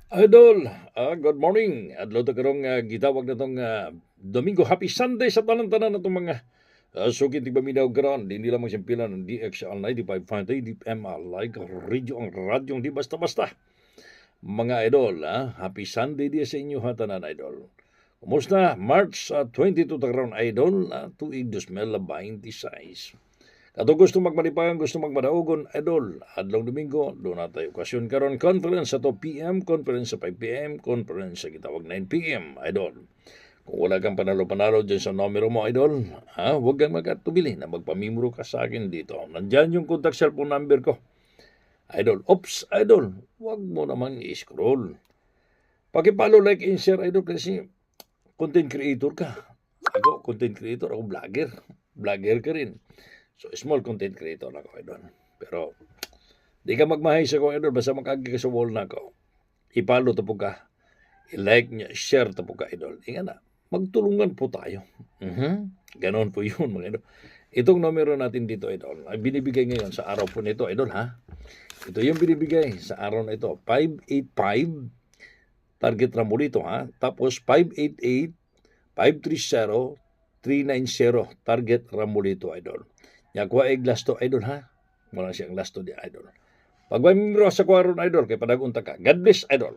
Idol, good morning. Adlaw ta karong gitawag na tong Domingo. Happy Sunday sa tanan-tanan na itong mga sugid di paminaw karon. Di nila mo simpilan ng DXL 95.5 DPM like radio ang radyong di basta-basta. Mga idol, happy Sunday di sa inyo ha tanan idol. Kumusta? March 22 ta karon idol, tuig 2026. Ato gusto magmalipayan, gusto magmadaugon, idol, adlong Domingo, doon na tayo okasyon karon conference sa 2 p.m., conference sa 5 p.m., conference sa gitawag 9 p.m., idol. Kung wala kang panalo-panalo dyan sa numero mo, idol, huwag kang magkatubili na magpamimuro ka sa akin dito. Nandyan yung contact cellphone number ko. Idol, ops, idol, huwag mo naman i-scroll. Pakipalo, like, and share, idol, kasi content creator ka. Ako, content creator, ako vlogger. Vlogger ka rin. So, small content creator na ako, idol. Pero, di ka magmahay sa kong idol, basta makagi ka sa wall na ako. Ipalo to po ka. I-like niya, share to po ka, idol. Inga na, magtulungan po tayo. Ganon po yun, mga idol. Itong numero natin dito, idol, ay binibigay ngayon sa araw po nito, idol, ha? Ito yung binibigay sa araw na ito, 585, target Ramulito, ha? Tapos, 588-530-390, target Ramulito, idol. Yakuha ay glasto, idol, ha? Mula siyang glasto di, idol. Pag may membro sa kwaron, idol, kay padagunta ka. God bless, idol.